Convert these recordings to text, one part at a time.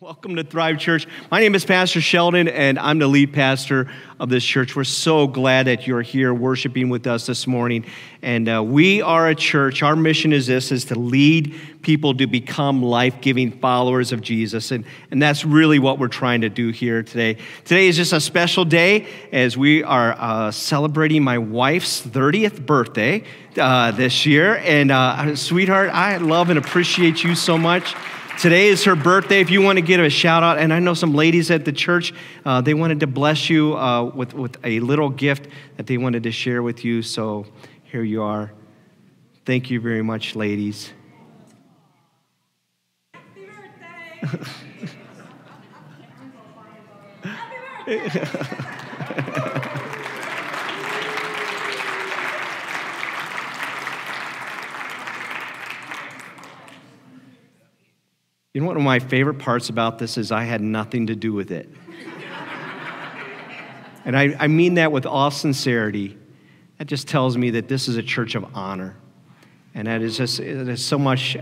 Welcome to ThriveChurch. My name is Pastor Sheldon, and I'm the lead pastor of this church. We're so glad that you're here worshiping with us this morning. And we are a church. Our mission is to lead people to become life-giving followers of Jesus. And that's really what we're trying to do here today. Today is just a special day as we are celebrating my wife's 30th birthday this year. And sweetheart, I love and appreciate you so much. Today is her birthday. If you want to give a shout out, and I know some ladies at the church, they wanted to bless you with a little gift that they wanted to share with you. So here you are. Thank you very much, ladies. Happy birthday! Happy birthday! You know, one of my favorite parts about this is I had nothing to do with it. And I mean that with all sincerity. That just tells me that this is a church of honor. And that is just, it is so much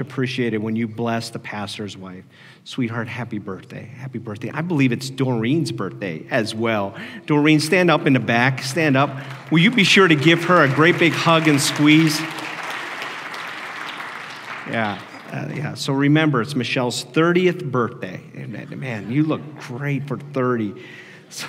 appreciated when you bless the pastor's wife. Sweetheart, happy birthday. Happy birthday. I believe it's Doreen's birthday as well. Doreen, stand up in the back. Stand up. Will you be sure to give her a great big hug and squeeze? Yeah. So remember, it's Michelle's 30th birthday. Man, you look great for 30. So,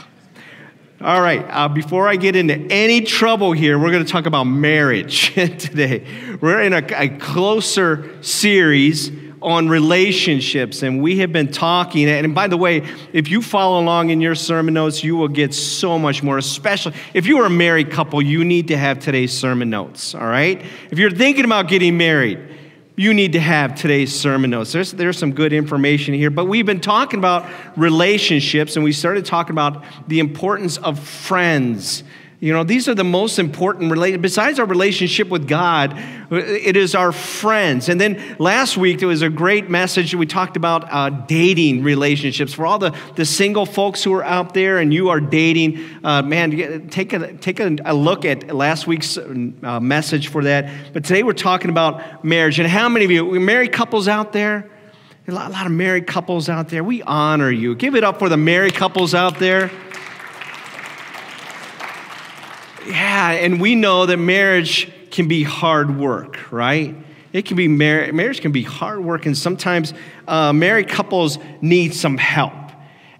all right, before I get into any trouble here, we're going to talk about marriage today. We're in a closer series on relationships, and we have been talking, and by the way, if you follow along in your sermon notes, you will get so much more, especially if you are a married couple, you need to have today's sermon notes, all right? If you're thinking about getting married, you need to have today's sermon notes. There's some good information here, but we've been talking about relationships, and we started talking about the importance of friends. You know, these are the most important besides our relationship with God, it is our friends. And then last week, there was a great message. We talked about dating relationships. For all the single folks who are out there and you are dating, take a look at last week's message for that. But today we're talking about marriage. And how many of you, married couples out there? A lot of married couples out there. We honor you. Give it up for the married couples out there. Yeah, and we know that marriage can be hard work, right? It can be marriage can be hard work, and sometimes married couples need some help.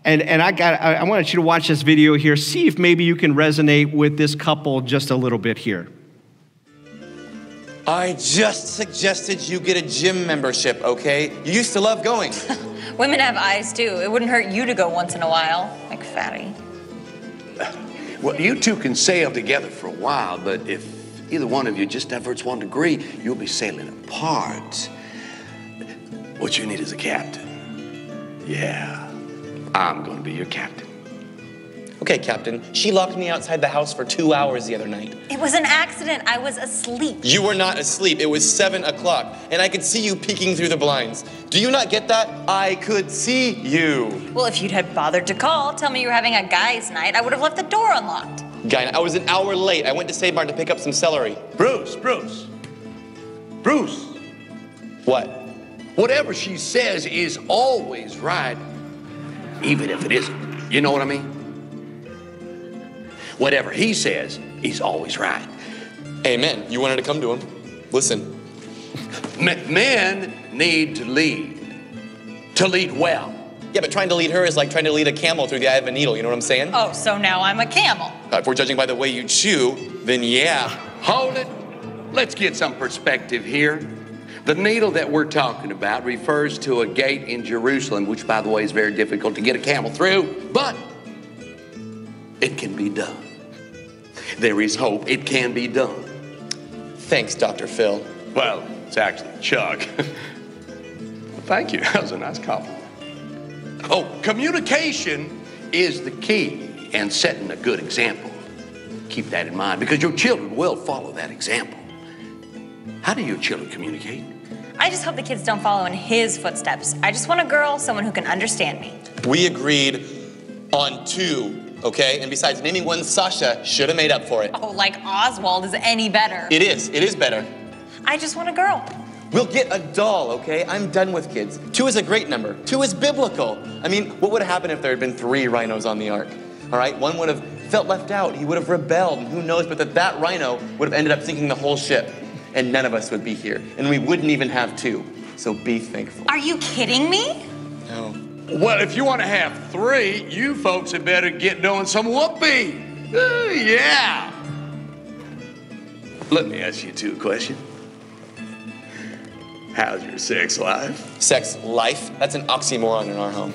And I want you to watch this video here. See if maybe you can resonate with this couple just a little bit here. I just suggested you get a gym membership, okay? You used to love going. Women have eyes too. It wouldn't hurt you to go once in a while, like fatty. Well, you two can sail together for a while, but if either one of you just diverts 1 degree, you'll be sailing apart. What you need is a captain. Yeah, I'm going to be your captain. Okay, Captain, she locked me outside the house for 2 hours the other night. It was an accident. I was asleep. You were not asleep. It was 7 o'clock, and I could see you peeking through the blinds. Do you not get that? I could see you. Well, if you'd had bothered to call, tell me you were having a guy's night, I would have left the door unlocked. Guy, I was an hour late. I went to Save Mart to pick up some celery. Bruce. What? Whatever she says is always right, even if it isn't. You know what I mean? Whatever he says, he's always right. Amen. You wanted to come to him. Listen. Men need to lead well. Yeah, but trying to lead her is like trying to lead a camel through the eye of a needle. You know what I'm saying? Oh, so now I'm a camel. If we're judging by the way you chew, then yeah. Hold it. Let's get some perspective here. The needle that we're talking about refers to a gate in Jerusalem, which, by the way, is very difficult to get a camel through, but it can be done. There is hope. It can be done. Thanks, Dr. Phil. Well, it's actually Chuck. Well, thank you. That was a nice compliment. Oh, communication is the key, and setting a good example. Keep that in mind, because your children will follow that example. How do your children communicate? I just hope the kids don't follow in his footsteps. I just want a girl, someone who can understand me. We agreed on 2. Okay, and besides, naming one Sasha should have made up for it. Oh, like Oswald is any better. It is better. I just want a girl. We'll get a doll, okay? I'm done with kids. 2 is a great number. 2 is biblical. I mean, what would have happened if there had been 3 rhinos on the ark? All right, one would have felt left out. He would have rebelled, and who knows, but that rhino would have ended up sinking the whole ship, and none of us would be here, and we wouldn't even have 2. So be thankful. Are you kidding me? No. Well, if you want to have 3, you folks had better get doing some whoopee. Yeah. Let me ask you 2 questions. How's your sex life? Sex life? That's an oxymoron in our home.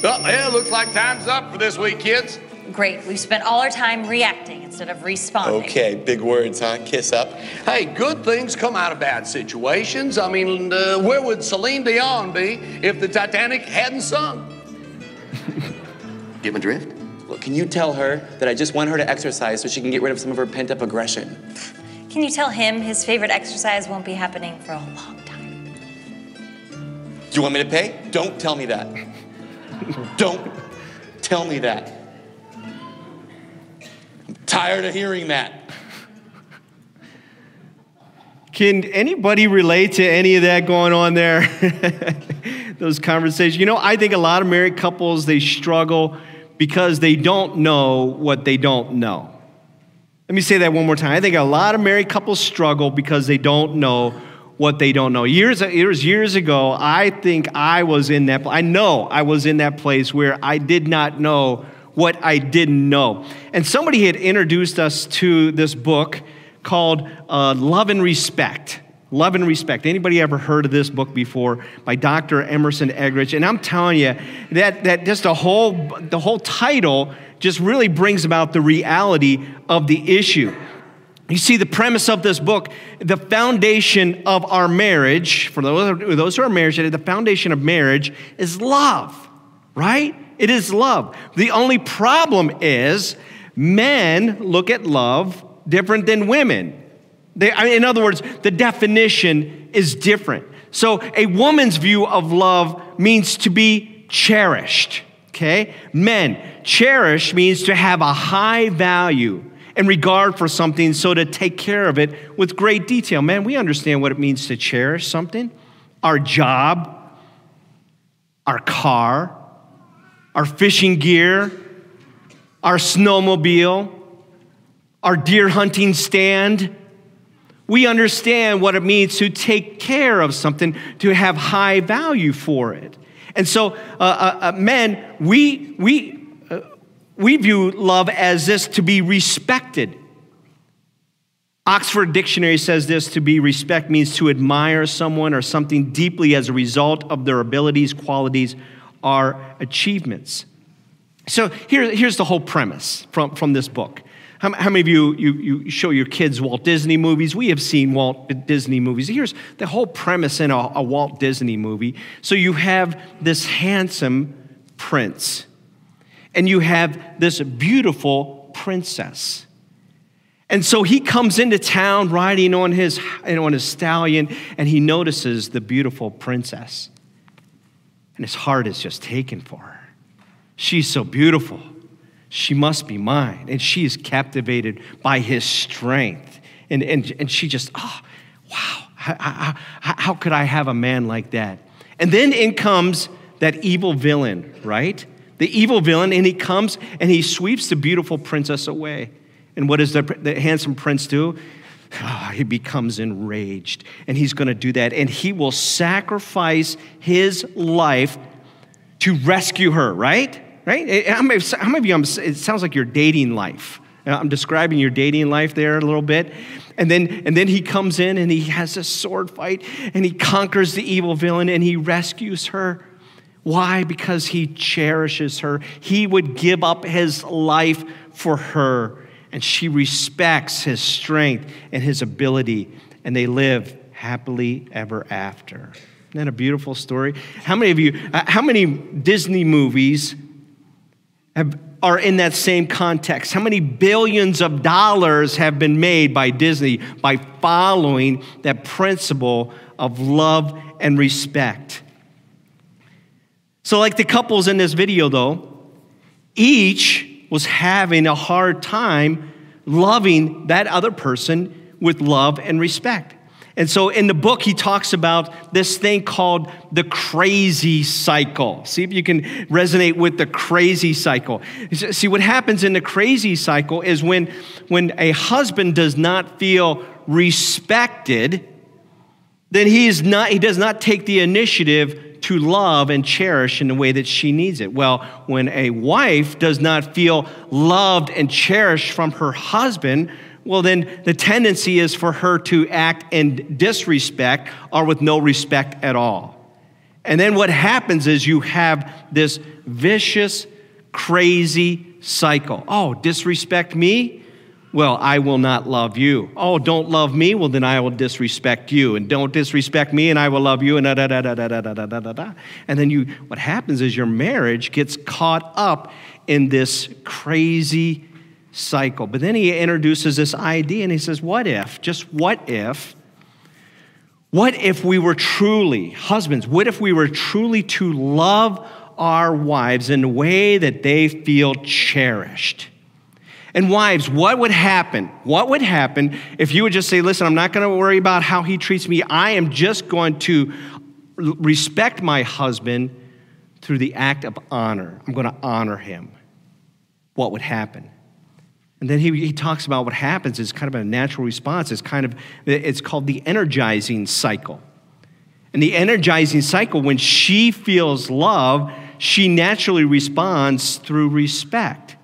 Oh, yeah, looks like time's up for this week, kids. Great. We've spent all our time reacting instead of responding. Okay, big words, huh? Kiss up. Hey, good things come out of bad situations. I mean, where would Celine Dion be if the Titanic hadn't sunk? Give a drift? Look, can you tell her that I just want her to exercise so she can get rid of some of her pent-up aggression? Can you tell him his favorite exercise won't be happening for a long time? Do you want me to pay? Don't tell me that. Don't tell me that. I'm tired of hearing that. Can anybody relate to any of that going on there? Those conversations. You know, I think a lot of married couples, they struggle because they don't know what they don't know. Let me say that one more time. I think a lot of married couples struggle because they don't know what they don't know. Years ago, I think I was in that. I know I was in that place where I did not know what I didn't know. And somebody had introduced us to this book called Love and Respect. Love and Respect. Anybody ever heard of this book before? By Dr. Emerson Eggerichs. And I'm telling you that just the whole title just really brings about the reality of the issue. You see, the premise of this book, the foundation of our marriage, for those who are married, the foundation of marriage is love, right? It is love. The only problem is men look at love different than women. In other words, the definition is different. So a woman's view of love means to be cherished, okay? Men, cherish means to have a high value and regard for something, so to take care of it with great detail. Man, we understand what it means to cherish something. Our job, our car, our fishing gear, our snowmobile, our deer hunting stand. We understand what it means to take care of something, to have high value for it. And so, men, we view love as this, to be respected. Oxford Dictionary says this: to be respect means to admire someone or something deeply as a result of their abilities, qualities, or achievements. So here's the whole premise from this book. How many of you show your kids Walt Disney movies? We have seen Walt Disney movies. Here's the whole premise in a Walt Disney movie. So you have this handsome prince, and you have this beautiful princess. And so he comes into town riding on his stallion, and he notices the beautiful princess. And his heart is just taken for her. She's so beautiful. She must be mine. And she is captivated by his strength. And she just, oh, wow, how could I have a man like that? And then in comes that evil villain, right? The evil villain, and he comes and he sweeps the beautiful princess away. And what does the handsome prince do? Oh, he becomes enraged, and he's going to do that. And he will sacrifice his life to rescue her, right? Right? How many of you, it sounds like your dating life. I'm describing your dating life there a little bit. And then he comes in and he has a sword fight, and he conquers the evil villain, and he rescues her. Why? Because he cherishes her. He would give up his life for her, and she respects his strength and his ability, and they live happily ever after. Isn't that a beautiful story? How many Disney movies are in that same context? How many billions of dollars have been made by Disney by following that principle of love and respect? So like the couples in this video, though, each was having a hard time loving that other person with love and respect. And so in the book, he talks about this thing called the crazy cycle. See if you can resonate with the crazy cycle. See, what happens in the crazy cycle is when a husband does not feel respected, then he does not take the initiative to love and cherish in the way that she needs it. Well, when a wife does not feel loved and cherished from her husband, well, then the tendency is for her to act in disrespect or with no respect at all. And then what happens is you have this vicious, crazy cycle. Oh, disrespect me? Well, I will not love you. Oh, don't love me? Well, then I will disrespect you. And don't disrespect me and I will love you. And da-da-da-da-da-da-da-da-da. And then what happens is your marriage gets caught up in this crazy cycle. But then he introduces this idea and he says, what if we were truly, husbands, what if we were truly to love our wives in a way that they feel cherished? And wives, what would happen? What would happen if you would just say, listen, I'm not going to worry about how he treats me. I am just going to respect my husband through the act of honor. I'm going to honor him. What would happen? And then he talks about what happens is kind of a natural response. It's called the energizing cycle. And the energizing cycle, when she feels love, she naturally responds through respect.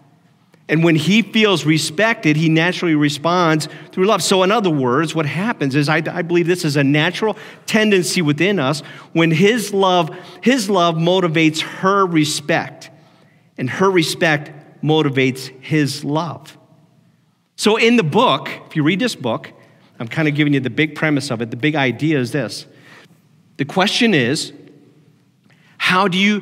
And when he feels respected, he naturally responds through love. So in other words, what happens is I believe this is a natural tendency within us when his love motivates her respect, and her respect motivates his love. So in the book, if you read this book, I'm kind of giving you the big premise of it. The big idea is this. The question is, how do you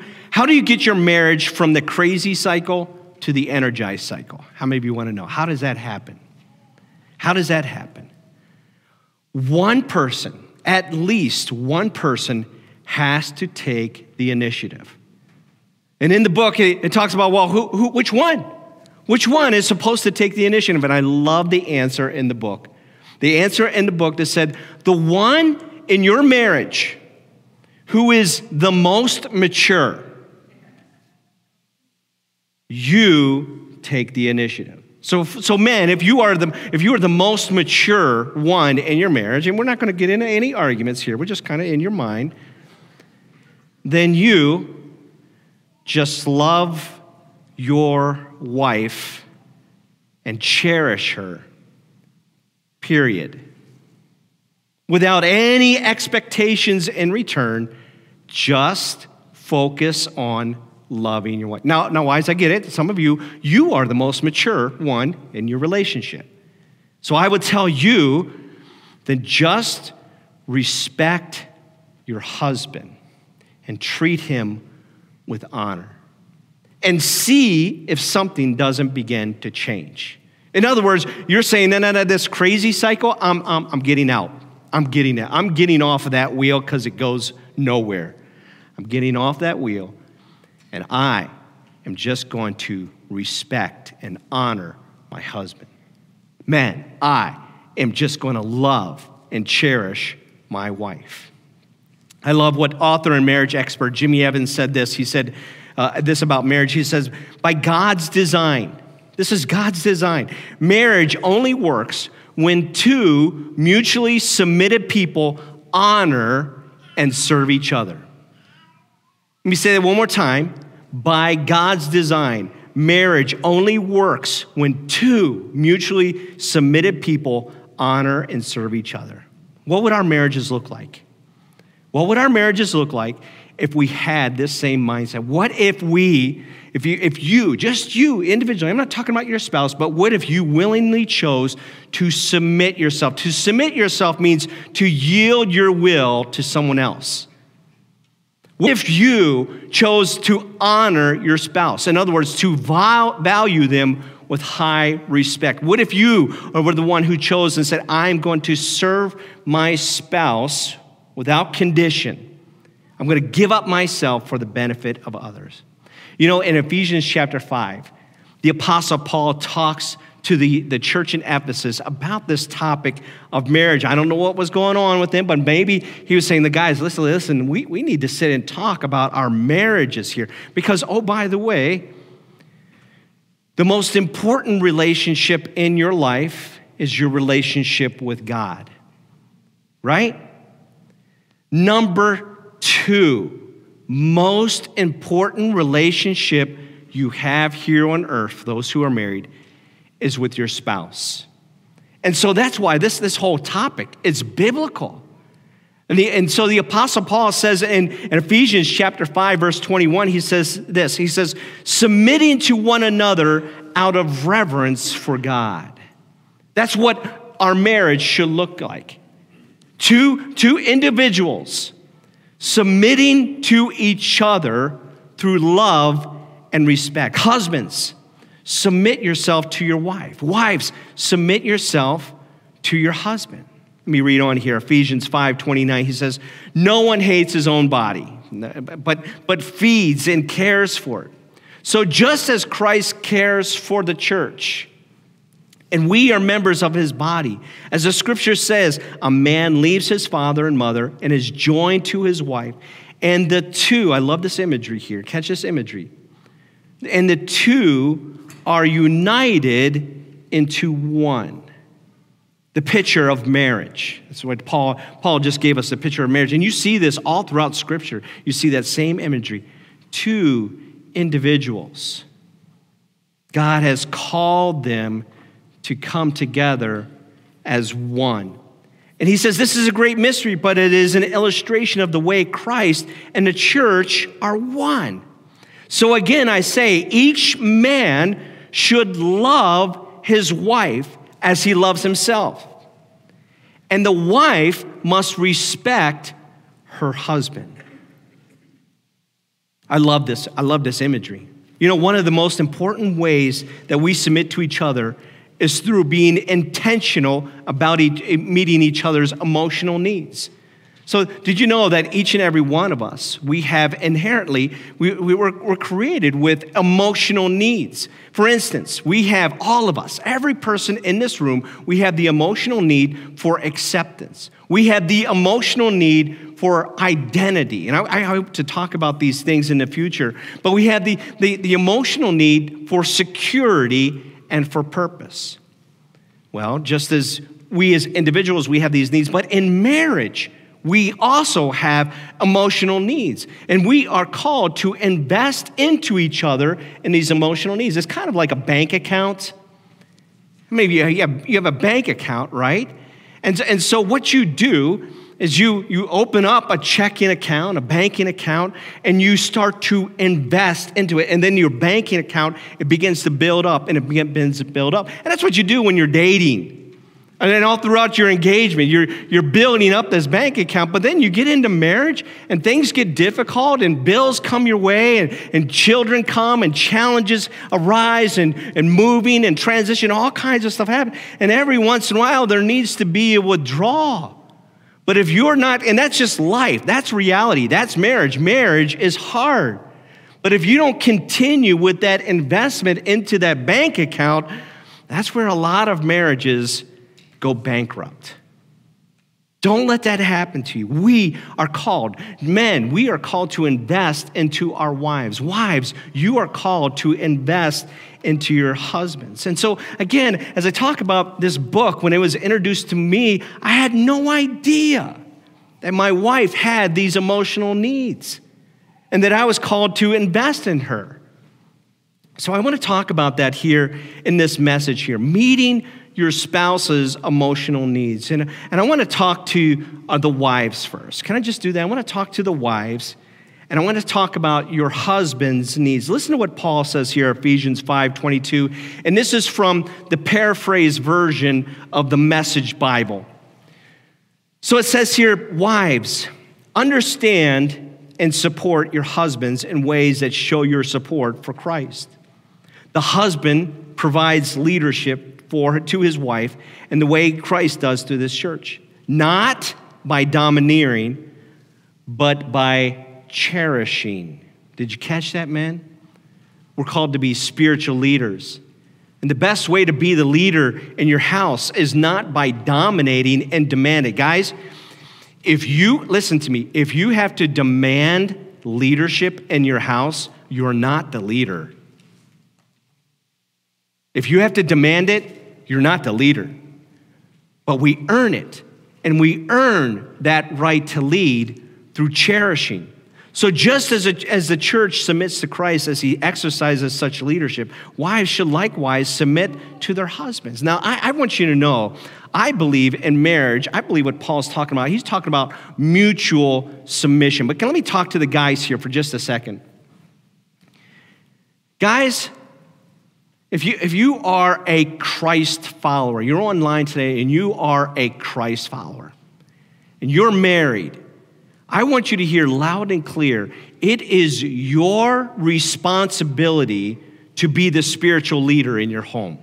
get your marriage from the crazy cycle to the energized cycle? How many of you want to know? How does that happen? How does that happen? One person, at least one person, has to take the initiative. And in the book, it talks about, well, which one? Which one is supposed to take the initiative? And I love the answer in the book. The answer in the book that said, the one in your marriage who is the most mature, you take the initiative. So men, if you are the most mature one in your marriage, and we're not going to get into any arguments here, we're just kind of in your mind, then you just love your wife and cherish her, period. Without any expectations in return, just focus on loving your wife. Now, wives, I get it. Some of you are the most mature one in your relationship. So I would tell you, then just respect your husband and treat him with honor. And see if something doesn't begin to change. In other words, you're saying, no, this crazy cycle, I'm getting out. I'm getting off of that wheel because it goes nowhere. I'm getting off that wheel, and I am just going to respect and honor my husband. Men, I am just going to love and cherish my wife. I love what author and marriage expert Jimmy Evans said this. He said this about marriage. He says, by God's design, this is God's design, marriage only works when two mutually submitted people honor and serve each other. Let me say that one more time. By God's design, marriage only works when two mutually submitted people honor and serve each other. What would our marriages look like? What would our marriages look like if we had this same mindset? What if you, just you individually, I'm not talking about your spouse, but what if you willingly chose to submit yourself? To submit yourself means to yield your will to someone else. What if you chose to honor your spouse? In other words, to value them with high respect. What if you were the one who chose and said, I'm going to serve my spouse without condition. I'm going to give up myself for the benefit of others. You know, in Ephesians chapter 5, the Apostle Paul talks to the church in Ephesus about this topic of marriage. I don't know what was going on with him, but maybe he was saying, the guys, listen, we need to sit and talk about our marriages here. Because, oh, by the way, the most important relationship in your life is your relationship with God, right? Number 2, most important relationship you have here on earth, those who are married, is with your spouse. And so that's why this whole topic is biblical. And so the Apostle Paul says in Ephesians chapter 5, verse 21, he says this. He says, submitting to one another out of reverence for God. That's what our marriage should look like. Two individuals submitting to each other through love and respect. Husbands, submit yourself to your wife. Wives, submit yourself to your husband. Let me read on here, Ephesians 5:29. He says, no one hates his own body, but feeds and cares for it. So just as Christ cares for the church, and we are members of his body, as the scripture says, a man leaves his father and mother and is joined to his wife, and the two, I love this imagery here, catch this imagery, and the two are united into one. The picture of marriage. That's what Paul just gave us, the picture of marriage. And you see this all throughout Scripture. You see that same imagery. Two individuals. God has called them to come together as one. And he says this is a great mystery, but it is an illustration of the way Christ and the church are one. So again, I say, each man should love his wife as he loves himself. And the wife must respect her husband. I love this. I love this imagery. You know, one of the most important ways that we submit to each other is through being intentional about meeting each other's emotional needs. So did you know that each and every one of us, we have inherently, we're created with emotional needs. For instance, we have all of us, every person in this room, we have the emotional need for acceptance. We have the emotional need for identity. And I hope to talk about these things in the future. But we have the emotional need for security and for purpose. Well, just as we as individuals, we have these needs, but in marriage, we also have emotional needs, and we are called to invest into each other in these emotional needs. It's kind of like a bank account. Maybe you have a bank account, right? And so what you do is you open up a checking account, a banking account, and you start to invest into it. And then your banking account, it begins to build up, and it begins to build up. And that's what you do when you're dating. And then all throughout your engagement, you're building up this bank account, but then you get into marriage and things get difficult and bills come your way and children come and challenges arise and moving and transition, all kinds of stuff happen. And every once in a while, there needs to be a withdrawal. But if you're not, and that's just life, that's reality, that's marriage. Marriage is hard. But if you don't continue with that investment into that bank account, that's where a lot of marriages go bankrupt. Don't let that happen to you. We are called, men, we are called to invest into our wives. Wives, you are called to invest into your husbands. And so, again, as I talk about this book, when it was introduced to me, I had no idea that my wife had these emotional needs and that I was called to invest in her. So I want to talk about that here in this message here, meeting your spouse's emotional needs. And I want to talk to the wives first. Can I just do that? I want to talk to the wives, and I want to talk about your husband's needs. Listen to what Paul says here, Ephesians 5:22, and this is from the paraphrase version of the Message Bible. So it says here, wives, understand and support your husbands in ways that show your support for Christ. The husband provides leadership to his wife in the way Christ does to this church. Not by domineering, but by cherishing. Did you catch that, man? We're called to be spiritual leaders. And the best way to be the leader in your house is not by dominating and demanding. Guys, listen to me, if you have to demand leadership in your house, you're not the leader. If you have to demand it, you're not the leader. But we earn it, and we earn that right to lead through cherishing. So just as the church submits to Christ as he exercises such leadership, wives should likewise submit to their husbands. Now, I want you to know, I believe in marriage, I believe what Paul's talking about. He's talking about mutual submission. But let me talk to the guys here for just a second. Guys, if you are a Christ follower, you're online today and you are a Christ follower, and you're married, I want you to hear loud and clear, it is your responsibility to be the spiritual leader in your home.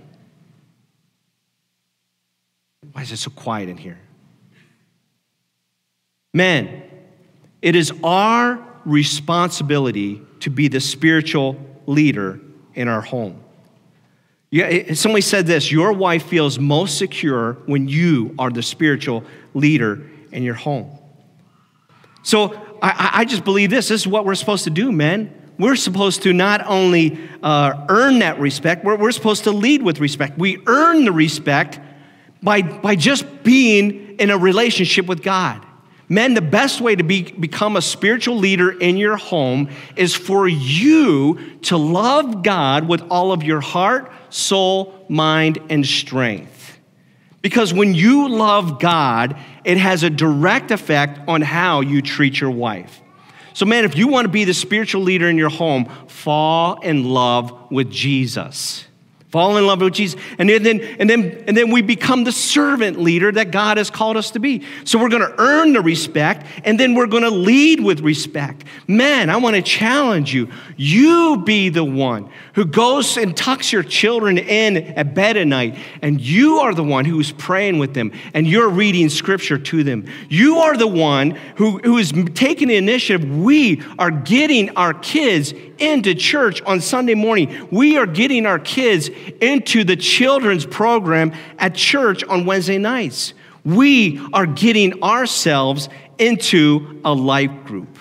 Why is it so quiet in here? Men, it is our responsibility to be the spiritual leader in our home. Yeah, somebody said this, your wife feels most secure when you are the spiritual leader in your home. So I just believe this is what we're supposed to do, men. We're supposed to not only earn that respect, we're supposed to lead with respect. We earn the respect by just being in a relationship with God. Men, the best way to become a spiritual leader in your home is for you to love God with all of your heart, soul, mind, and strength. Because when you love God, it has a direct effect on how you treat your wife. So, man, if you want to be the spiritual leader in your home, fall in love with Jesus. Fall in love with Jesus. And then we become the servant leader that God has called us to be. So we're going to earn the respect, and then we're going to lead with respect. Man, I want to challenge you. You be the one who goes and tucks your children in at bed at night, and you are the one who's praying with them, and you're reading scripture to them. You are the one who is taking the initiative. We are getting our kids into church on Sunday morning. We are getting our kids into the children's program at church on Wednesday nights. We are getting ourselves into a life group.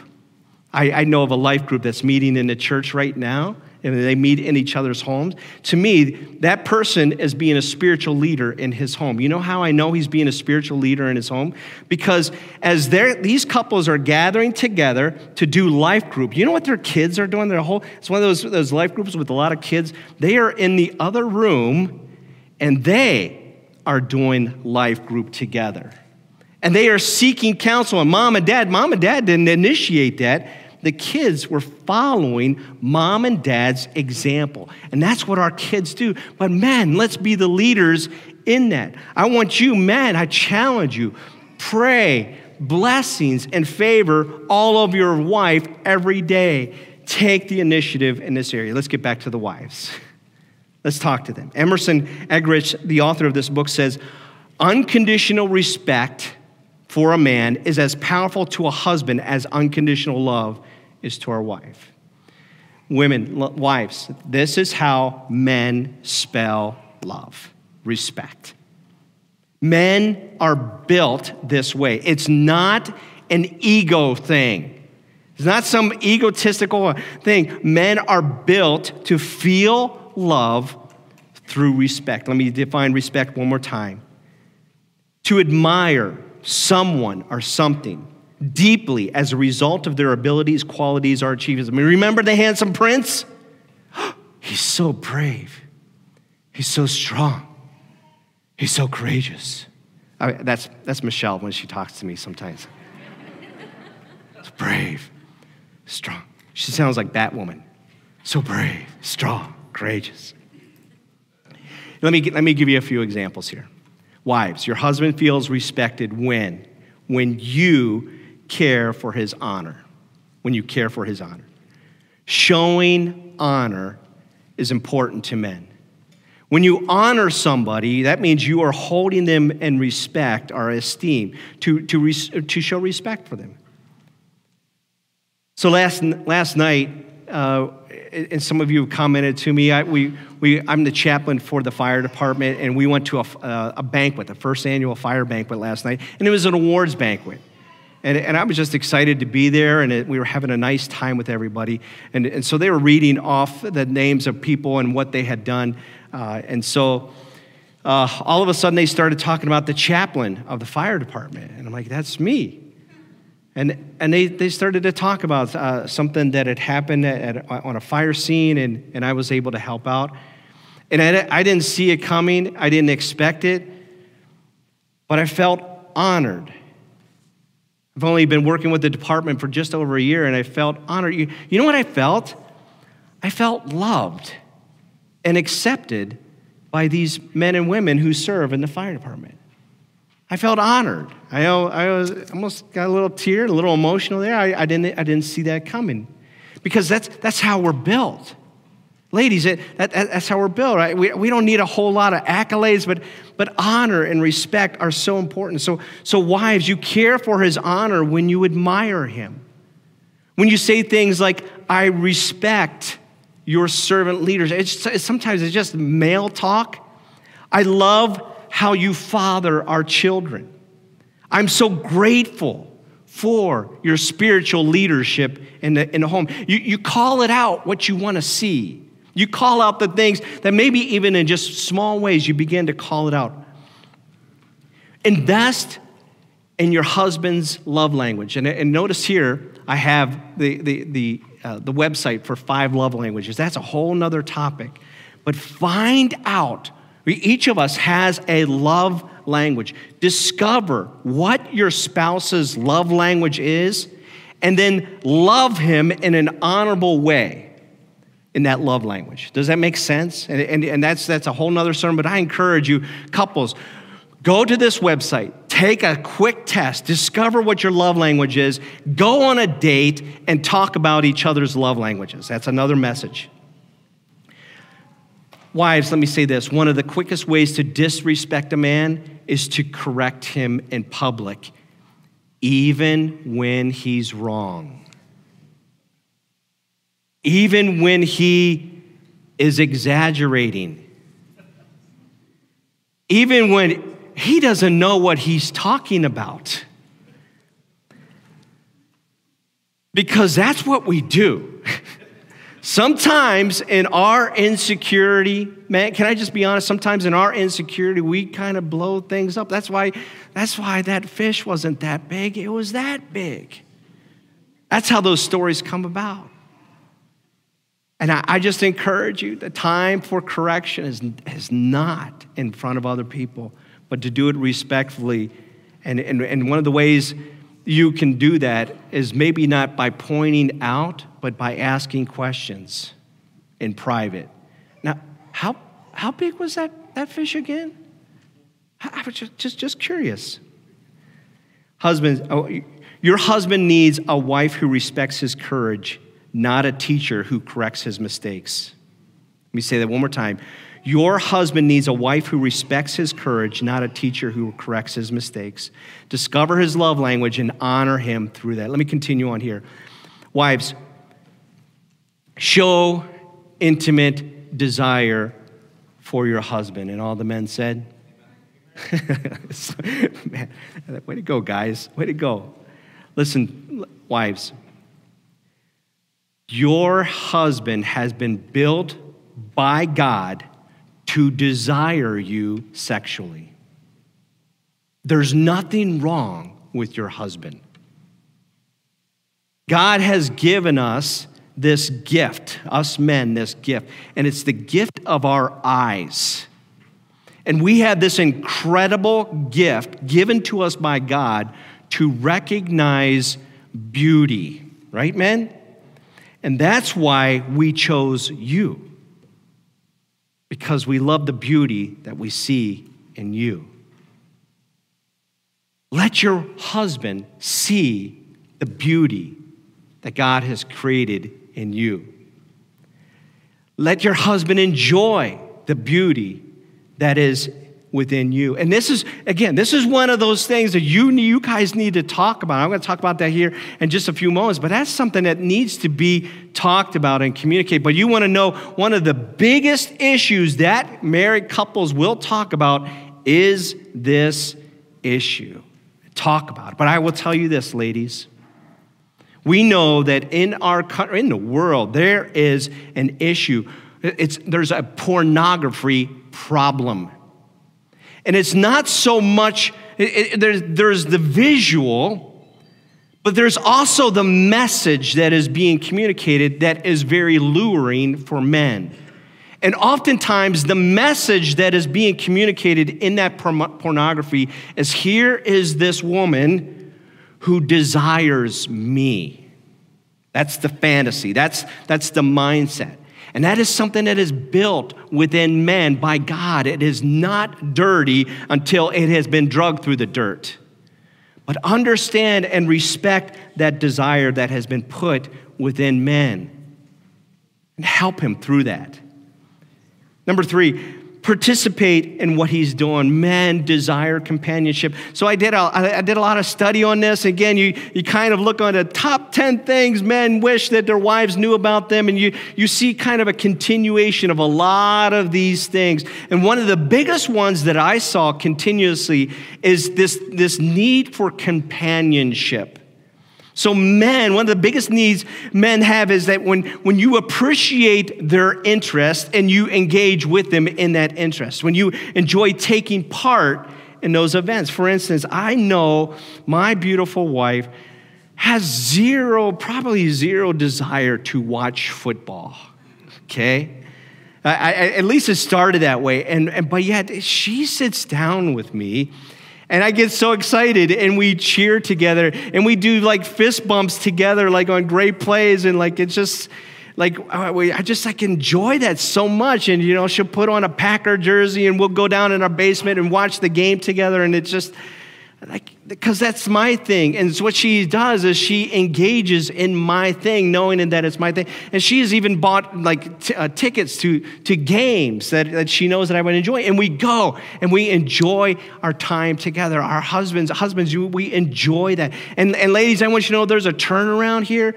I know of a life group that's meeting in the church right now, and they meet in each other's homes. To me, that person is being a spiritual leader in his home. You know how I know he's being a spiritual leader in his home? Because as these couples are gathering together to do life group, you know what their kids are doing? It's one of those life groups with a lot of kids. They are in the other room, and they are doing life group together. And they are seeking counsel. And mom and dad didn't initiate that. The kids were following mom and dad's example. And that's what our kids do. But man, let's be the leaders in that. I want you, man, I challenge you, pray blessings and favor all of your wife every day. Take the initiative in this area. Let's get back to the wives. Let's talk to them. Emerson Eggerichs, the author of this book, says, unconditional respect for a man is as powerful to a husband as unconditional love is to our wife. Women, wives, this is how men spell love, respect. Men are built this way. It's not an ego thing. It's not some egotistical thing. Men are built to feel love through respect. Let me define respect one more time. To admire someone or something deeply as a result of their abilities, qualities, or achievements. I mean, remember the handsome prince? He's so brave. He's so strong. He's so courageous. That's Michelle when she talks to me sometimes. So brave, strong. She sounds like Batwoman. So brave, strong, courageous. Let me give you a few examples here. Wives, your husband feels respected when you care for his honor. When you care for his honor. Showing honor is important to men. When you honor somebody, that means you are holding them in respect or esteem to show respect for them. So last night, and some of you have commented to me, I'm the chaplain for the fire department, and we went to a banquet, the first annual fire banquet last night, and it was an awards banquet. And I was just excited to be there, and we were having a nice time with everybody. And so they were reading off the names of people and what they had done. And so all of a sudden they started talking about the chaplain of the fire department. And I'm like, that's me. And they started to talk about something that had happened on a fire scene, and I was able to help out. And I didn't see it coming. I didn't expect it. But I felt honored. I've only been working with the department for just over a year, and I felt honored. You know what I felt? I felt loved and accepted by these men and women who serve in the fire department. I felt honored. I almost got a little tear, a little emotional there. I didn't see that coming, because that's how we're built. Ladies, that's how we're built, right? We don't need a whole lot of accolades, but honor and respect are so important. So wives, you care for his honor when you admire him. When you say things like, I respect your servant leaders. Sometimes it's just male talk. I love how you father our children. I'm so grateful for your spiritual leadership in the home. You call it out what you want to see. You call out the things that maybe even in just small ways you begin to call it out. Invest in your husband's love language. And notice here, I have the website for 5 love languages. That's a whole nother topic. But find out, each of us has a love language. Discover what your spouse's love language is, and then love him in an honorable way in that love language. Does that make sense? And that's a whole nother sermon, but I encourage you, couples, go to this website, take a quick test, discover what your love language is, go on a date, and talk about each other's love languages. That's another message. Wives, let me say this. One of the quickest ways to disrespect a man is to correct him in public, even when he's wrong. Even when he is exaggerating. Even when he doesn't know what he's talking about. Because that's what we do. Sometimes in our insecurity, man, can I just be honest? Sometimes in our insecurity, we kind of blow things up. That's why that fish wasn't that big. It was that big. That's how those stories come about. And I just encourage you, the time for correction is not in front of other people, but to do it respectfully. And one of the ways you can do that is maybe not by pointing out, but by asking questions in private. Now, how big was that fish again? I was just curious. Husbands, your husband needs a wife who respects his courage, not a teacher who corrects his mistakes. Let me say that one more time. Your husband needs a wife who respects his courage, not a teacher who corrects his mistakes. Discover his love language and honor him through that. Let me continue on here. Wives, show intimate desire for your husband. And all the men said, man, way to go, guys. Way to go. Listen, wives, your husband has been built by God to desire you sexually. There's nothing wrong with your husband. God has given us this gift, us men, this gift, and it's the gift of our eyes. And we have this incredible gift given to us by God to recognize beauty, right, men? And that's why we chose you, because we love the beauty that we see in you. Let your husband see the beauty that God has created in you. Let your husband enjoy the beauty that is within you. And this is one of those things that you guys need to talk about. I'm going to talk about that here in just a few moments, but that's something that needs to be talked about and communicated. But you want to know one of the biggest issues that married couples will talk about is this issue. Talk about it. But I will tell you this, ladies. We know that in our country, in the world, there is an issue. There's a pornography problem. And it's not so much, there's the visual, but there's also the message that is being communicated that is very luring for men. And oftentimes, the message that is being communicated in that pornography is, here is this woman who desires me. That's the fantasy. That's the mindset. And that is something that is built within men by God. It is not dirty until it has been drugged through the dirt. But understand and respect that desire that has been put within men and help him through that. Number 3, participate in what he's doing. Men desire companionship. So I did a lot of study on this. Again, you kind of look on the top 10 things men wish that their wives knew about them, and you see kind of a continuation of a lot of these things. And one of the biggest ones that I saw continuously is this need for companionship. So men, one of the biggest needs men have is that when you appreciate their interest and you engage with them in that interest, when you enjoy taking part in those events. For instance, I know my beautiful wife has probably zero desire to watch football, okay? At least it started that way, but yet she sits down with me. And I get so excited, and we cheer together, and we do like fist bumps together, like on great plays, and like it's just like I just like enjoy that so much. And she'll put on a Packer jersey, and we'll go down in our basement and watch the game together, and it's just like, because that's my thing. And so what she does is she engages in my thing, knowing that it's my thing. And she has even bought like tickets to games that she knows that I would enjoy. And we go and we enjoy our time together. Our husbands, we enjoy that. And ladies, I want you to know there's a turnaround here.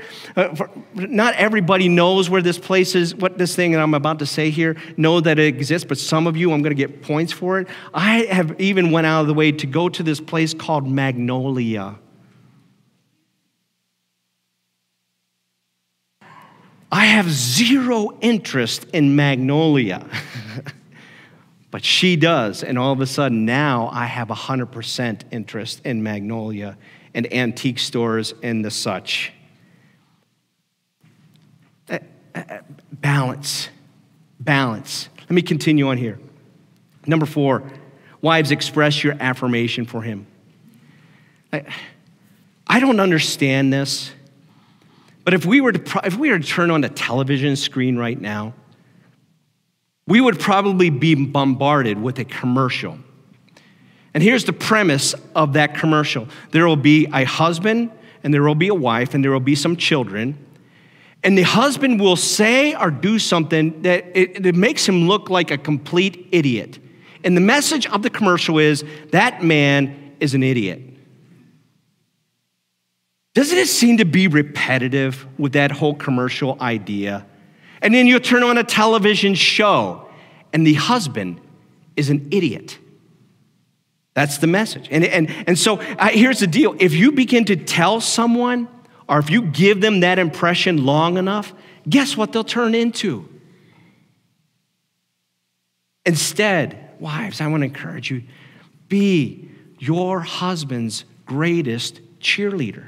Not everybody knows where this place is, what this thing that I'm about to say here, know that it exists. But some of you, I'm going to get points for it. I have even went out of the way to go to this place called Magnolia. I have zero interest in Magnolia, but she does, and all of a sudden now I have 100% interest in Magnolia and antique stores and the such. Balance. Let me continue on here. Number 4, wives, express your affirmation for him. I don't understand this, but if we were to turn on the television screen right now, we would probably be bombarded with a commercial. And here's the premise of that commercial. There will be a husband, and there will be a wife, and there will be some children. And the husband will say or do something that it makes him look like a complete idiot. And the message of the commercial is, that man is an idiot. Doesn't it seem to be repetitive with that whole commercial idea? And then you turn on a television show, and the husband is an idiot. That's the message. And so here's the deal. If you begin to tell someone, or if you give them that impression long enough, guess what they'll turn into? Instead, wives, I want to encourage you, be your husband's greatest cheerleader.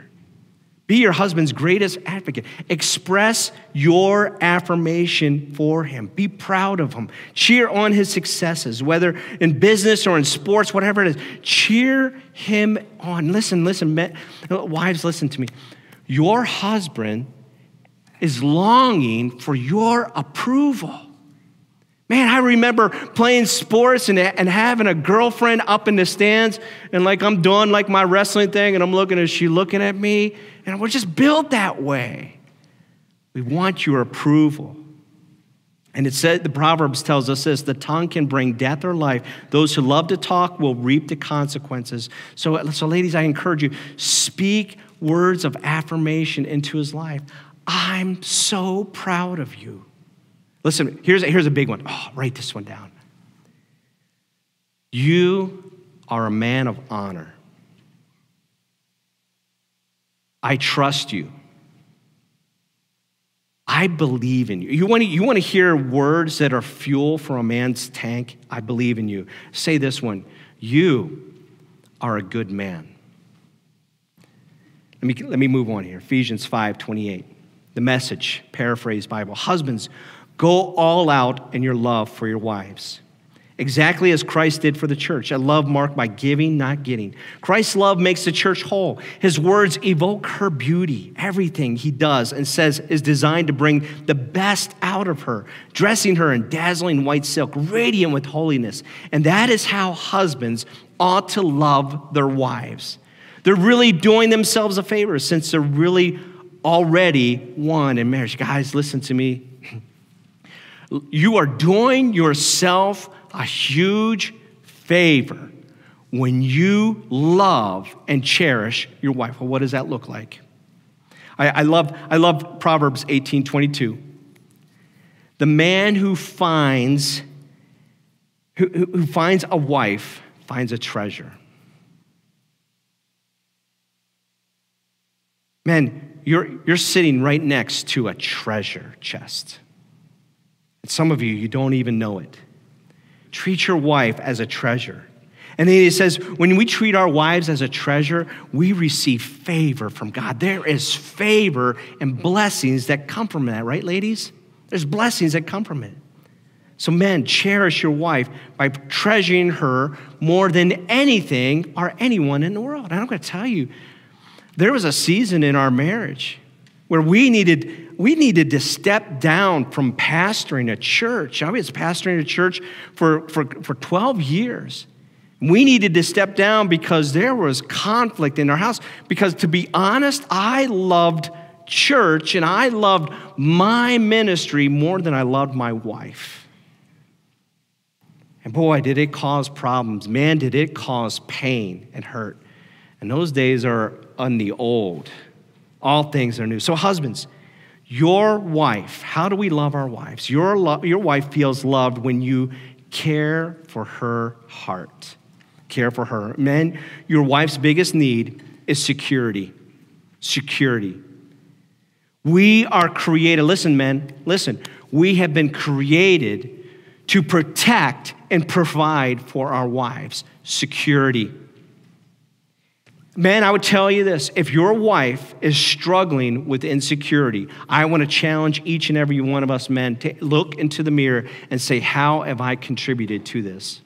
Be your husband's greatest advocate. Express your affirmation for him. Be proud of him. Cheer on his successes, whether in business or in sports, whatever it is. Cheer him on. Listen, men, wives, listen to me. Your husband is longing for your approval. Man, I remember playing sports and having a girlfriend up in the stands, and like I'm doing like my wrestling thing, and I'm looking, is she looking at me? And we're just built that way. We want your approval. And it said, the Proverbs tells us this: the tongue can bring death or life. Those who love to talk will reap the consequences. So ladies, I encourage you, speak words of affirmation into his life. I'm so proud of you. Listen, here's a big one. Oh, write this one down. You are a man of honor. I trust you. I believe in you. You want to hear words that are fuel for a man's tank? I believe in you. Say this one. You are a good man. Let me move on here. Ephesians 5:28. The Message, paraphrase Bible. Husbands, go all out in your love for your wives, exactly as Christ did for the church, a love marked by giving, not getting. Christ's love makes the church whole. His words evoke her beauty. Everything he does and says is designed to bring the best out of her, dressing her in dazzling white silk, radiant with holiness. And that is how husbands ought to love their wives. They're really doing themselves a favor since they're really already one in marriage. Guys, listen to me. You are doing yourself a huge favor when you love and cherish your wife. Well, what does that look like? I love Proverbs 18:22. The man who finds a wife finds a treasure. Man, you're sitting right next to a treasure chest. And some of you don't even know it. Treat your wife as a treasure. And then it says, when we treat our wives as a treasure, we receive favor from God. There is favor and blessings that come from that, right, ladies? There's blessings that come from it. So men, cherish your wife by treasuring her more than anything or anyone in the world. And I'm going to tell you, there was a season in our marriage where we needed to step down from pastoring a church. I was pastoring a church for 12 years. We needed to step down because there was conflict in our house. Because to be honest, I loved church and I loved my ministry more than I loved my wife. And boy, did it cause problems. Man, did it cause pain and hurt. And those days are on the old. All things are new. So husbands, your wife, how do we love our wives? Your wife feels loved when you care for her heart. Care for her. Men, your wife's biggest need is security. Security. We are created, listen men, listen. We have been created to protect and provide for our wives. Security. Man, I would tell you this, if your wife is struggling with insecurity, I want to challenge each and every one of us men to look into the mirror and say, how have I contributed to this?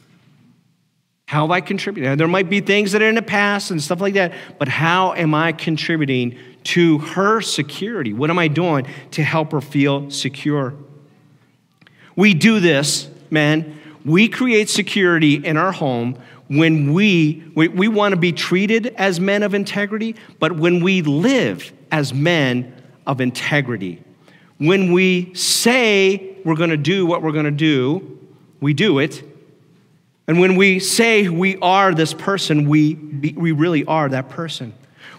How have I contributed? Now, there might be things that are in the past and stuff like that, but how am I contributing to her security? What am I doing to help her feel secure? We do this, man. We create security in our home when we want to be treated as men of integrity, but when we live as men of integrity. When we say we're going to do what we're going to do, we do it. And when we say we are this person, we really are that person.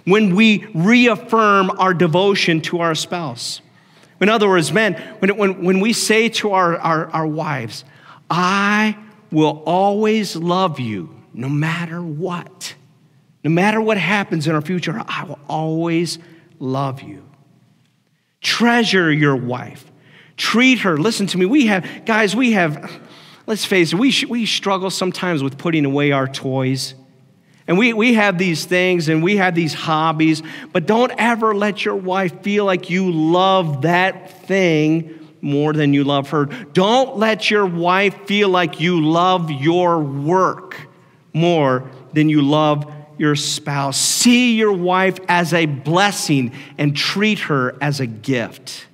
When we reaffirm our devotion to our spouse. In other words, men, when we say to our wives, I will always love you no matter what. No matter what happens in our future, I will always love you. Treasure your wife. Treat her. Listen to me. Let's face it, we struggle sometimes with putting away our toys. And we have these things and we have these hobbies, but don't ever let your wife feel like you love that thing more than you love her. Don't let your wife feel like you love your work more than you love your spouse. See your wife as a blessing and treat her as a gift.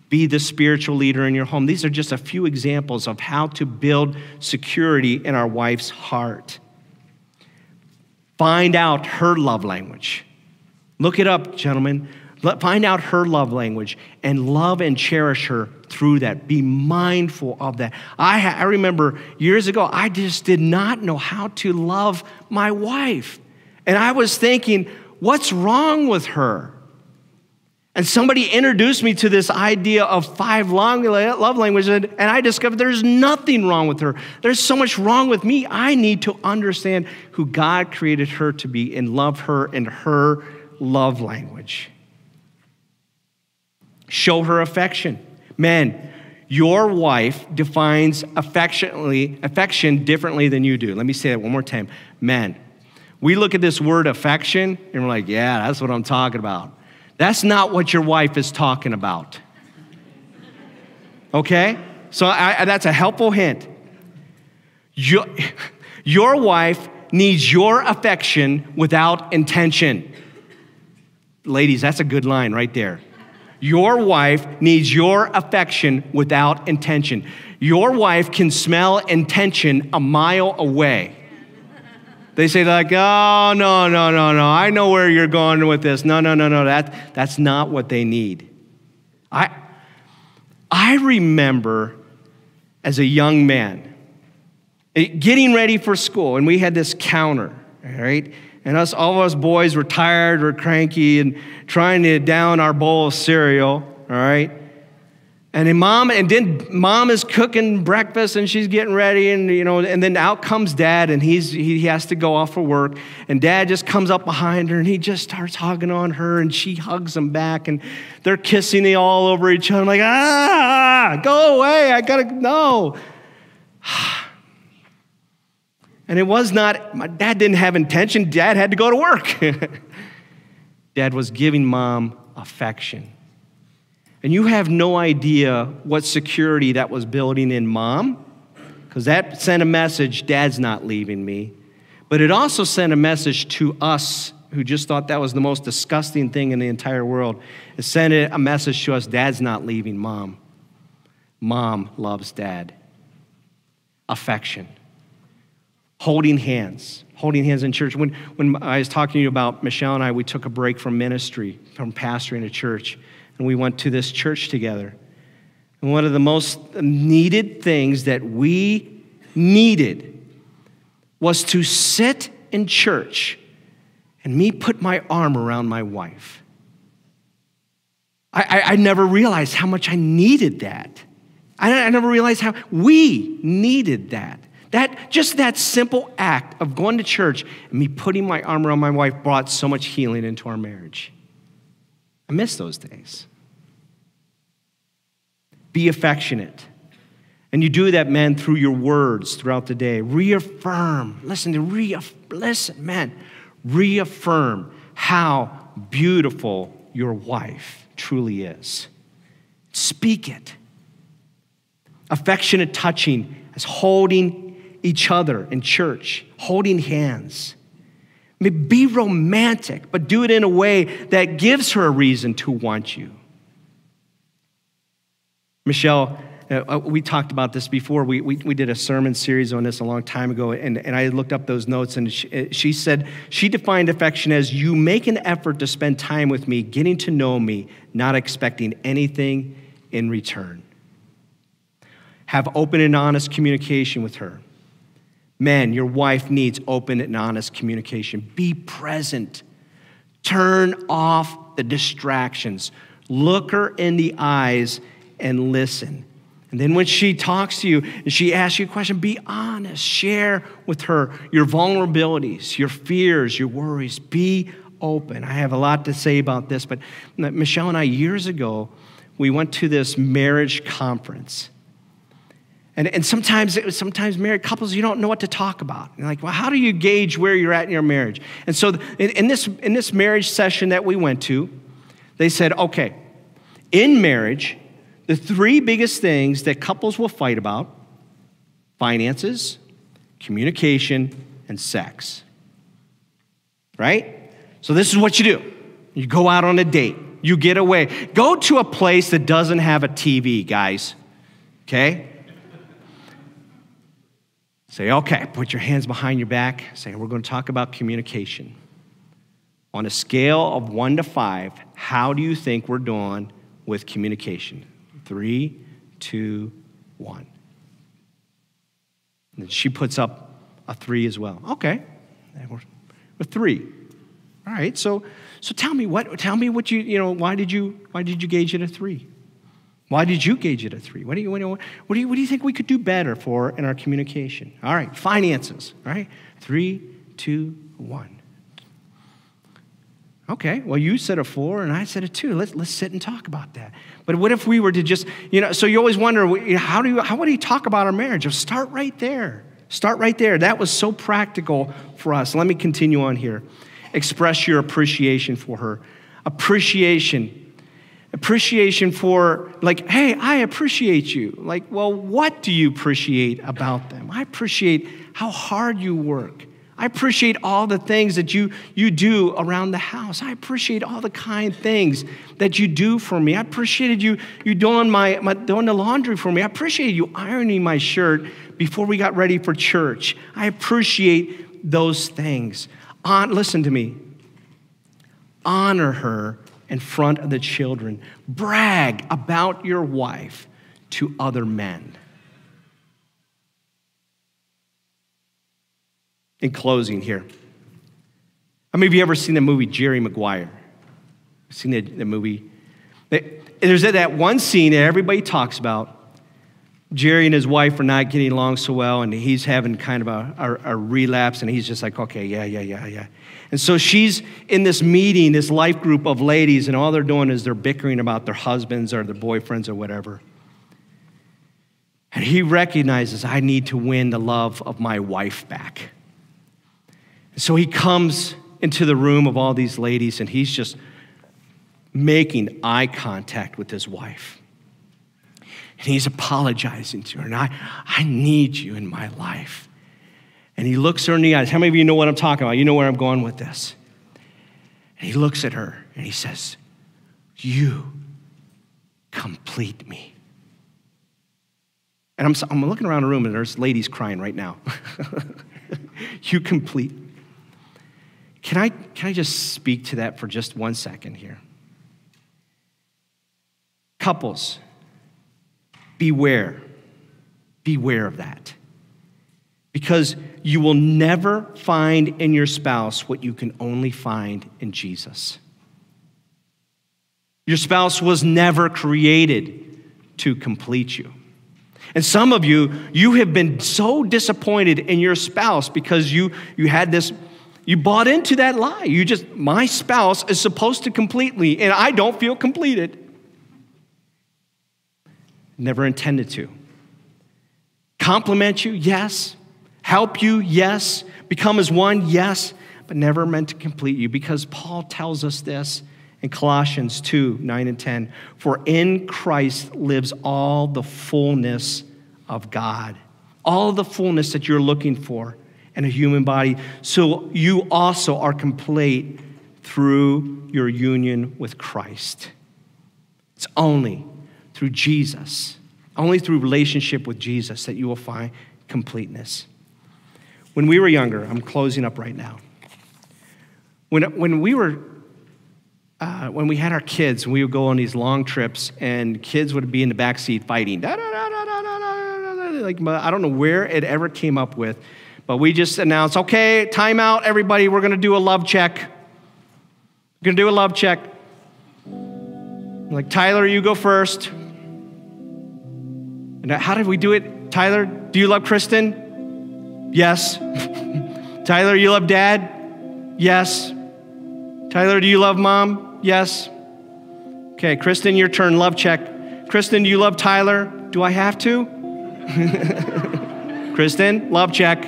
Be the spiritual leader in your home. These are just a few examples of how to build security in our wife's heart. Find out her love language. Look it up, gentlemen. Find out her love language and love and cherish her through that. Be mindful of that. I remember years ago, I just did not know how to love my wife. And I was thinking, what's wrong with her? And somebody introduced me to this idea of 5 love languages, and I discovered there's nothing wrong with her. There's so much wrong with me. I need to understand who God created her to be and love her in her love language. Show her affection. Men, your wife defines affection differently than you do. Let me say that one more time. Men, we look at this word affection and we're like, yeah, that's what I'm talking about. That's not what your wife is talking about. Okay? So that's a helpful hint. Your wife needs your affection without intention. Ladies, that's a good line right there. Your wife needs your affection without intention. Your wife can smell intention a mile away. They say like, oh, no, I know where you're going with this. No, that's not what they need. I remember as a young man getting ready for school, and we had this counter, all right? And all of us boys were tired, we're cranky, and trying to down our bowl of cereal, all right? And then mom is cooking breakfast, and she's getting ready, and then out comes dad, and he has to go off for work, and dad just comes up behind her, and he just starts hugging on her, and she hugs him back, and they're kissing all over each other. I'm like, go away, no. And it was not, my dad didn't have intention. Dad had to go to work. Dad was giving mom affection. And you have no idea what security that was building in mom, because that sent a message, dad's not leaving me. But it also sent a message to us who just thought that was the most disgusting thing in the entire world. It sent a message to us, dad's not leaving mom. Mom loves dad. Affection. Holding hands in church. When I was talking to you about Michelle and I, we took a break from ministry, from pastoring a church, and we went to this church together. And one of the most needed things that we needed was to sit in church and me put my arm around my wife. I never realized how much I needed that. I never realized how we needed that. Just that simple act of going to church and me putting my arm around my wife brought so much healing into our marriage. I miss those days. Be affectionate. And you do that, men, through your words throughout the day. Reaffirm. Reaffirm how beautiful your wife truly is. Speak it. Affectionate touching is holding each other in church, holding hands. Be romantic, but do it in a way that gives her a reason to want you. Michelle, we talked about this before. We did a sermon series on this a long time ago, and I looked up those notes, and she said, she defined affection as you make an effort to spend time with me, getting to know me, not expecting anything in return. Have open and honest communication with her. Men, your wife needs open and honest communication. Be present. Turn off the distractions. Look her in the eyes and listen. And then when she talks to you and she asks you a question, be honest. Share with her your vulnerabilities, your fears, your worries. Be open. I have a lot to say about this, but Michelle and I, years ago, we went to this marriage conference. And sometimes married couples, you don't know what to talk about. You're like, well, how do you gauge where you're at in your marriage? And so in this marriage session that we went to, they said, okay, in marriage, the 3 biggest things that couples will fight about: finances, communication, and sex. Right? So this is what you do. You go out on a date. You get away. Go to a place that doesn't have a TV, guys. Okay? Say, okay, put your hands behind your back. Say, we're going to talk about communication. On a scale of 1 to 5, how do you think we're doing with communication? 3, 2, 1. And she puts up a 3 as well. Okay, we're 3. All right, so tell me what why did you gauge it a 3? Why did you gauge it a 3? What do you think we could do better for in our communication? All right, finances. All right, 3, 2, 1. Okay, well, you said a 4 and I said a 2. Let's sit and talk about that. But what if we were to just, so you always wonder, how would he talk about our marriage? Well, start right there. Start right there. That was so practical for us. Let me continue on here. Express your appreciation for her. Appreciation for, like, hey, I appreciate you. Like, well, what do you appreciate about them? I appreciate how hard you work. I appreciate all the things that you do around the house. I appreciate all the kind things that you do for me. I appreciated you doing doing the laundry for me. I appreciated you ironing my shirt before we got ready for church. I appreciate those things. Listen to me. Honor her in front of the children. Brag about your wife to other men. In closing here, how many of you ever seen the movie Jerry Maguire? Seen the movie? There's that one scene that everybody talks about. Jerry and his wife are not getting along so well, and he's having kind of a relapse, and he's just like, okay, yeah. And so she's in this meeting, this life group of ladies, and all they're doing is they're bickering about their husbands or their boyfriends or whatever. And he recognizes, I need to win the love of my wife back. So he comes into the room of all these ladies, and he's just making eye contact with his wife. And he's apologizing to her, and I need you in my life. And he looks her in the eyes. How many of you know what I'm talking about? You know where I'm going with this. And he looks at her, and he says, you complete me. And I'm looking around the room, and there's ladies crying right now. You complete. Can I just speak to that for just 1 second here? Couples, beware of that. Because you will never find in your spouse what you can only find in Jesus. Your spouse was never created to complete you. And some of you have been so disappointed in your spouse because you had this, you bought into that lie. My spouse is supposed to complete me, and I don't feel completed. Never intended to. Compliment you, yes. Help you, yes. Become as one, yes. But never meant to complete you, because Paul tells us this in Colossians 2, 9 and 10. For in Christ lives all the fullness of God. All the fullness that you're looking for in a human body. So you also are complete through your union with Christ. It's only through Jesus, only through relationship with Jesus that you will find completeness. When we were younger, I'm closing up right now. When we had our kids, we would go on these long trips, and kids would be in the back seat fighting. Like, I don't know where it ever came up with, but we just announced, okay, time out, everybody. We're going to do a love check. We're going to do a love check. Like, Tyler, you go first. And how did we do it? Tyler, do you love Kristen? Yes. Tyler, you love Dad? Yes. Tyler, do you love Mom? Yes. Okay, Kristen, your turn, love check. Kristen, do you love Tyler? Do I have to? Kristen, love check.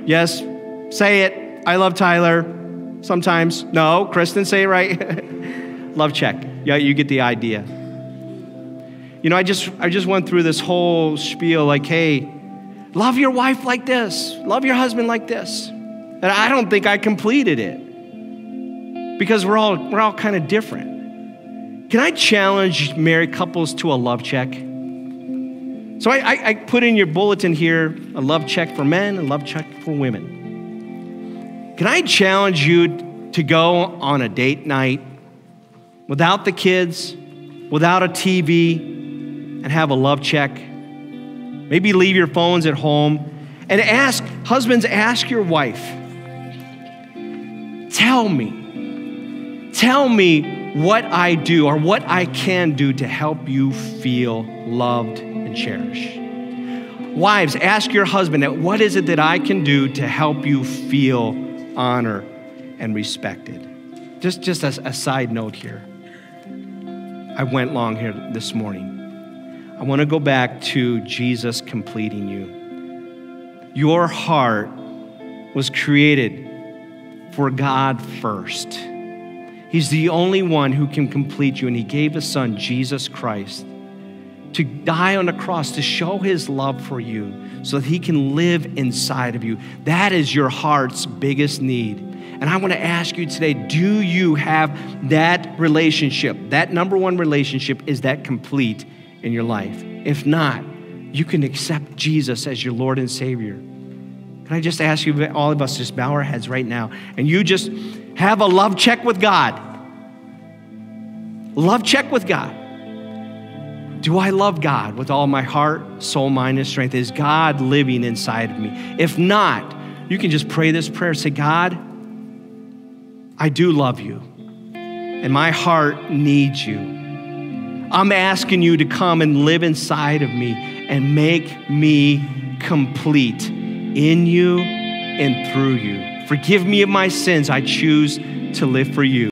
Yes. Say it. I love Tyler. Sometimes. No, Kristen, say it right. Love check. Yeah, you get the idea. You know, I just went through this whole spiel like, hey, love your wife like this. Love your husband like this. And I don't think I completed it, because we're all kind of different. Can I challenge married couples to a love check? So I put in your bulletin here a love check for men, a love check for women. Can I challenge you to go on a date night without the kids, without a TV, and have a love check. Maybe leave your phones at home and husbands, ask your wife, tell me what I do or what I can do to help you feel loved and cherished. Wives, ask your husband, what is it that I can do to help you feel honored and respected? Just as a side note here. I went long here this morning. I want to go back to Jesus completing you. Your heart was created for God first. He's the only one who can complete you, and he gave his son, Jesus Christ, to die on the cross to show his love for you so that he can live inside of you. That is your heart's biggest need. And I want to ask you today, do you have that relationship? That number one relationship, is that complete in your life? If not, you can accept Jesus as your Lord and Savior. Can I just ask you, all of us, just bow our heads right now, and you just have a love check with God. Love check with God. Do I love God with all my heart, soul, mind, and strength? Is God living inside of me? If not, you can just pray this prayer. Say, God, I do love you, and my heart needs you. I'm asking you to come and live inside of me and make me complete in you and through you. Forgive me of my sins. I choose to live for you.